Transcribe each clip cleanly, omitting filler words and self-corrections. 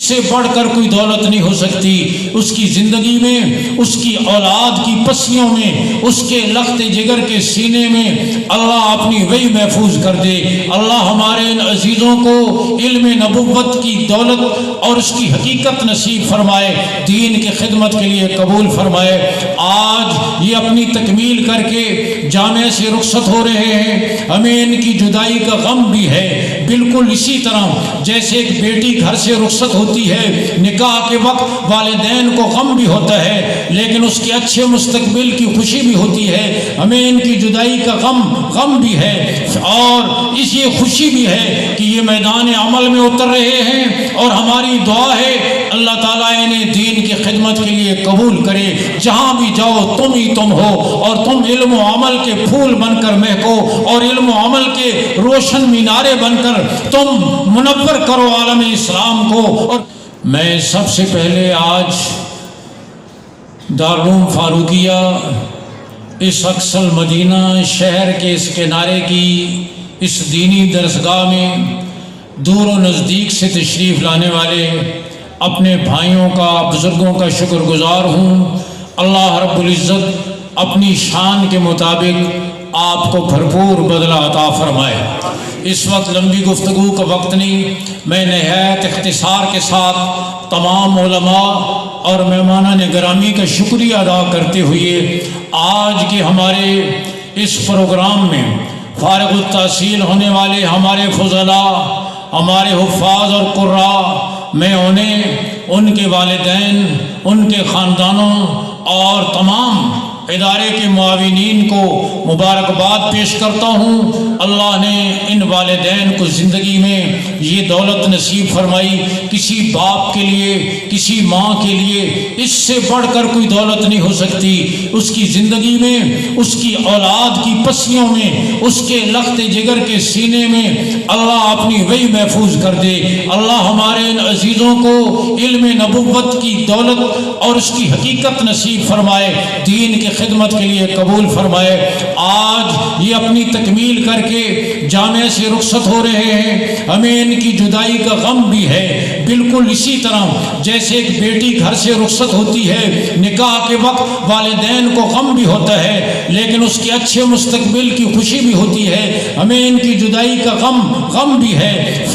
سے بڑھ کر کوئی دولت نہیں ہو سکتی۔ اس کی زندگی میں، اس کی اولاد کی پسیوں میں، اس کے لخت جگر کے سینے میں اللہ اپنی وحی محفوظ کر دے۔ اللہ ہمارے ان عزیزوں کو علم نبوت کی دولت اور اس کی حقیقت نصیب فرمائے، دین کی خدمت کے لیے قبول فرمائے۔ آج یہ اپنی تکمیل کر کے جامعہ سے رخصت ہو رہے ہیں، ہمیں ان کی جدائی کا غم بھی ہے، بالکل اسی طرح جیسے ایک بیٹی گھر سے رخصت ہوتی ہے، نکاح کے وقت والدین کو غم بھی ہوتا ہے لیکن اس کے اچھے مستقبل کی خوشی بھی ہوتی ہے، ہمیں ان کی جدائی کا غم بھی ہے اور اس یہ خوشی بھی ہے کہ یہ میدان عمل میں اتر رہے ہیں، اور ہماری دعا ہے اللہ تعالیٰ انہیں دین کی خدمت کے لیے قبول کرے۔ جہاں بھی جاؤ تم ہی تم ہو، اور تم علم و عمل کے پھول بن کر مہکو، اور علم و عمل کے روشن مینارے بن کر تم منور کرو عالم اسلام کو۔ اور میں سب سے پہلے آج دارالعلوم فاروقیہ اس اقصی المدینہ شہر کے اس کنارے کی اس دینی درسگاہ میں دور و نزدیک سے تشریف لانے والے اپنے بھائیوں کا، بزرگوں کا شکر گزار ہوں۔ اللہ رب العزت اپنی شان کے مطابق آپ کو بھرپور بدلہ عطا فرمائے۔ اس وقت لمبی گفتگو کا وقت نہیں، میں نہایت اختصار کے ساتھ تمام علماء اور مہمانان گرامی کا شکریہ ادا کرتے ہوئے آج کے ہمارے اس پروگرام میں فارغ التحصیل ہونے والے ہمارے فضلاء، ہمارے حفاظ اور قراء، میں انہیں، ان کے والدین، ان کے خاندانوں اور تمام ادارے کے معاونین کو مبارکباد پیش کرتا ہوں۔ اللہ نے ان والدین کو زندگی میں یہ دولت نصیب فرمائی، کسی باپ کے لیے، کسی ماں کے لیے اس سے بڑھ کر کوئی دولت نہیں ہو سکتی۔ اس کی زندگی میں، اس کی اولاد کی پسیوں میں، اس کے لخت جگر کے سینے میں اللہ اپنی وحی محفوظ کر دے۔ اللہ ہمارے ان عزیزوں کو علم نبوت کی دولت اور اس کی حقیقت نصیب فرمائے، دین کے خدمت کے لیے قبول فرمائے۔ آج یہ اپنی تکمیل کر کے جامعہ سے رخصت ہو رہے ہیں، ہمیں ان کی جدائی کا غم بھی ہے، بالکل اسی طرح جیسے ایک بیٹی گھر سے رخصت ہوتی ہے، نکاح کے وقت والدین کو غم بھی ہوتا ہے لیکن اس کے اچھے مستقبل کی خوشی بھی ہوتی ہے، ہمیں ان کی جدائی کا غم بھی ہے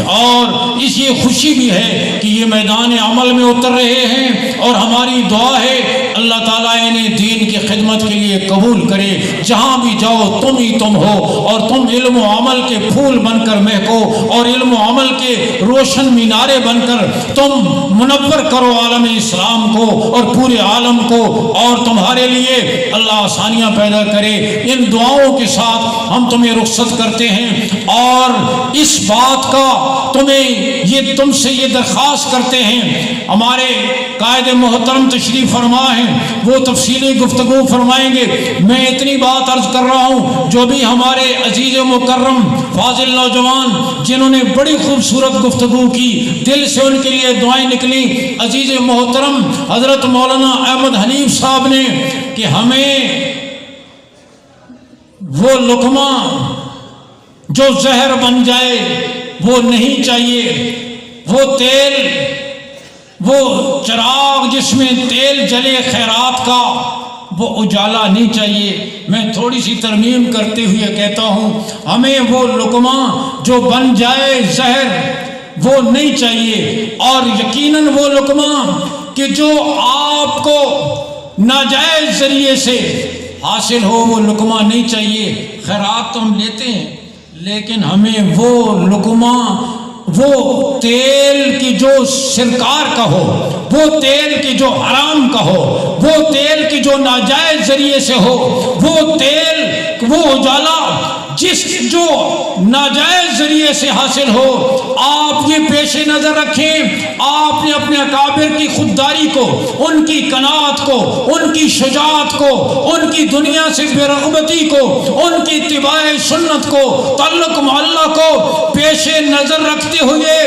اور اس یہ خوشی بھی ہے کہ یہ میدان عمل میں اتر رہے ہیں، اور ہماری دعا ہے اللہ تعالیٰ انہیں دین کی خدمت کے لیے قبول کرے۔ جہاں بھی جاؤ تم ہی تم ہو، اور تم علم و عمل کے پھول بن کر مہکو، اور علم و عمل کے روشن مینارے بن کر تم منور کرو عالم اسلام کو اور پورے عالم کو، اور تمہارے لیے اللہ آسانیاں پیدا کرے۔ ان دعاؤں کے ساتھ ہم تمہیں رخصت کرتے ہیں، اور اس بات کا تم سے یہ درخواست کرتے ہیں، ہمارے قائد محترم تشریف فرما ہیں، وہ تفصیلی گفتگو فرمائیں گے۔ میں اتنی بات عرض کر رہا ہوں، جو بھی ہمارے عزیز مکرم فاضل نوجوان جنہوں نے بڑی خوبصورت گفتگو کی، دل سے ان کے لیے دعائیں نکلی۔ عزیز محترم حضرت مولانا احمد حنیف صاحب نے کہ ہمیں وہ لقمہ جو زہر بن جائے وہ نہیں چاہیے، وہ تیل، وہ چراغ جس میں تیل جلے خیرات کا، وہ اجالا نہیں چاہیے۔ میں تھوڑی سی ترمیم کرتے ہوئے کہتا ہوں، ہمیں وہ لقمہ جو بن جائے زہر وہ نہیں چاہیے، اور یقیناً وہ لقمہ کہ جو آپ کو ناجائز ذریعے سے حاصل ہو وہ لقمہ نہیں چاہیے۔ خیرات تو ہم لیتے ہیں لیکن ہمیں وہ لقمہ، وہ تیل کی جو سرکار کا ہو، وہ تیل کی جو حرام کا ہو، وہ تیل کی جو ناجائز ذریعے سے ہو، وہ تیل، وہ اجالا جس جو ناجائز ذریعے سے حاصل ہو، آپ یہ پیش نظر رکھیں۔ آپ نے اپنے اکابر کی خودداری کو، ان کی قناعت کو، ان کی شجاعت کو، ان کی دنیا سے بے رغبتی کو، ان کی اتباع سنت کو، تعلق معلّہ کو پیش نظر رکھتے ہوئے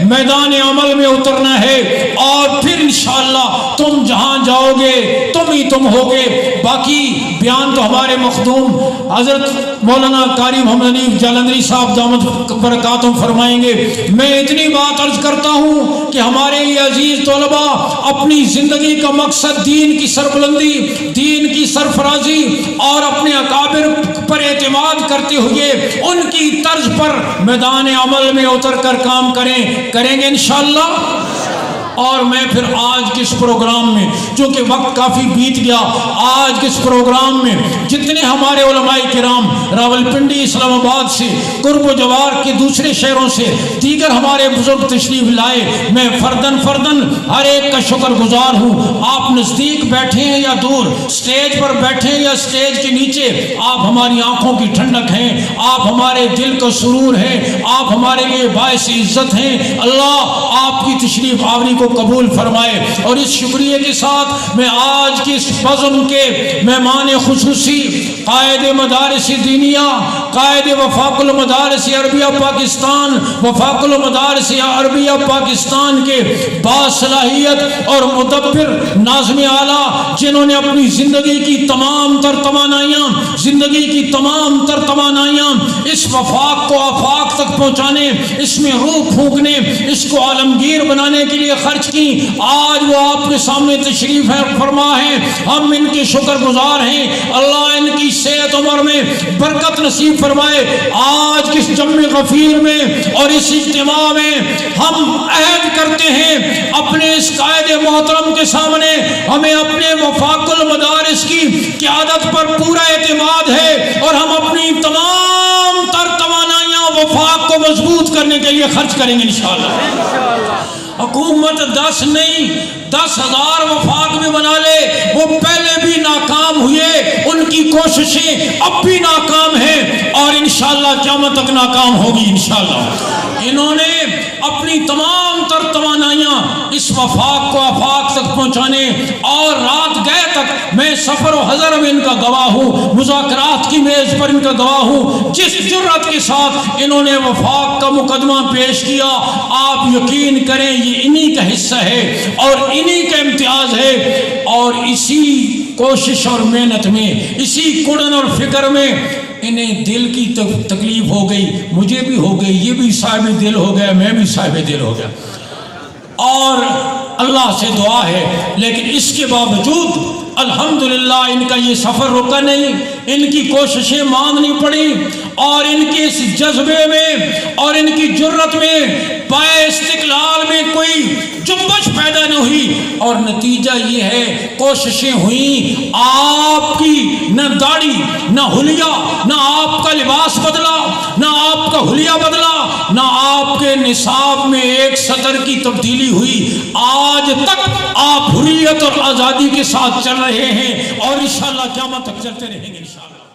میدان عمل میں اترنا ہے، اور پھر انشاءاللہ تم جہاں جاؤ گے تم ہی تم ہوگے۔ باقی بیان تو ہمارے مخدوم حضرت مولانا قاری محمد حنیف جالندری صاحب دامت برکاتہم فرمائیں گے۔ میں اتنی بات عرض کرتا ہوں کہ ہمارے یہ عزیز طلباء اپنی زندگی کا مقصد دین کی سربلندی، دین کی سرفرازی اور اپنے اکابر پر اعتماد کرتے ہوئے ان کی طرز پر میدان عمل میں اتر کر کام کریں گے انشاءاللہ۔ اور میں پھر آج کے اس پروگرام میں، چونکہ وقت کافی بیت گیا، آج کے اس پروگرام میں جتنے ہمارے علماء کرام راولپنڈی، اسلام آباد سے، قرب و جوار کے دوسرے شہروں سے، دیگر ہمارے بزرگ تشریف لائے، میں فردن ہر ایک کا شکر گزار ہوں۔ آپ نزدیک بیٹھے ہیں یا دور، سٹیج پر بیٹھے ہیں یا سٹیج کے نیچے، آپ ہماری آنکھوں کی ٹھنڈک ہیں، آپ ہمارے دل کا سرور ہیں، آپ ہمارے لیے باعث عزت ہیں۔ اللہ آپ کی تشریف آوری کو قبول فرمائے۔ اور اس شکریہ کے ساتھ میں آج کی اس بزم کے مہمان خصوصی قائد مدارس دینیہ، قائد وفاق المدارس عربیہ پاکستان، وفاق المدارس عربیہ پاکستان کے باصلاحیت اور مدبر ناظم اعلیٰ، جنہوں نے اپنی زندگی کی تمام تر توانائیاں اس وفاق کو آفاق تک پہنچانے، اس میں روح پھونکنے، اس کو عالمگیر بنانے کے لیے خرچ کی، آج وہ آپ کے سامنے تشریف فرما ہے۔ ہم ان کے شکر گزار ہیں۔ اللہ ان کی صحت عمر میں برکت نصیب فرمائے۔ آج کس جمع غفیر میں اور اس اجتماع میں ہم عہد کرتے ہیں اپنے اس قائد محترم کے سامنے، ہمیں اپنے وفاق المدارس کی قیادت پر پورا اعتماد ہے، اور ہم اپنی تمام تر توانائیاں وفاق کو مضبوط کرنے کے لیے خرچ کریں گے انشاءاللہ۔ حکومت 10 نہیں 10,000 وفاق بھی بنا لے، وہ پہلے بھی ناکام ہوئے، ان کی کوششیں اب بھی ناکام ہیں اور انشاءاللہ قیامت تک ناکام ہوگی انشاءاللہ۔ انہوں نے اپنی تمام تر توانائیاں اس وفاق کو آفاق تک پہنچانے، اور رات گئے تک میں سفر و حضر میں ان کا گواہ ہوں، مذاکرات کی میز پر ان کا گواہ ہوں، جس جرأت کے ساتھ انہوں نے وفاق کا مقدمہ پیش کیا، آپ یقین کریں یہ انہی کا حصہ ہے اور انہی کا امتیاز ہے۔ اور اسی کوشش اور محنت میں، اسی کڑن اور فکر میں انہیں دل کی تکلیف ہو گئی، مجھے بھی ہو گئی، یہ بھی صاحب دل ہو گیا، میں بھی صاحب دل ہو گیا، اور اللہ سے دعا ہے، لیکن اس کے باوجود الحمدللہ ان کا یہ سفر رکا نہیں، ان کی کوششیں ماندنی پڑی، اور ان کے اس جذبے میں اور ان کی جرت میں پائے استقلال میں کوئی جنبش پیدا نہ ہوئی، اور نتیجہ یہ ہے کوششیں ہوئیں، آپ کی نہ داڑھی نہ حلیہ، نہ آپ کا لباس بدلا، نہ آپ کا حلیہ بدلا، نہ آپ کے نصاب میں ایک سطر کی تبدیلی ہوئی، آج تک آپ حریت اور آزادی کے ساتھ چل رہے ہیں، اور انشاءاللہ قیامت تک چلتے رہیں گے انشاءاللہ۔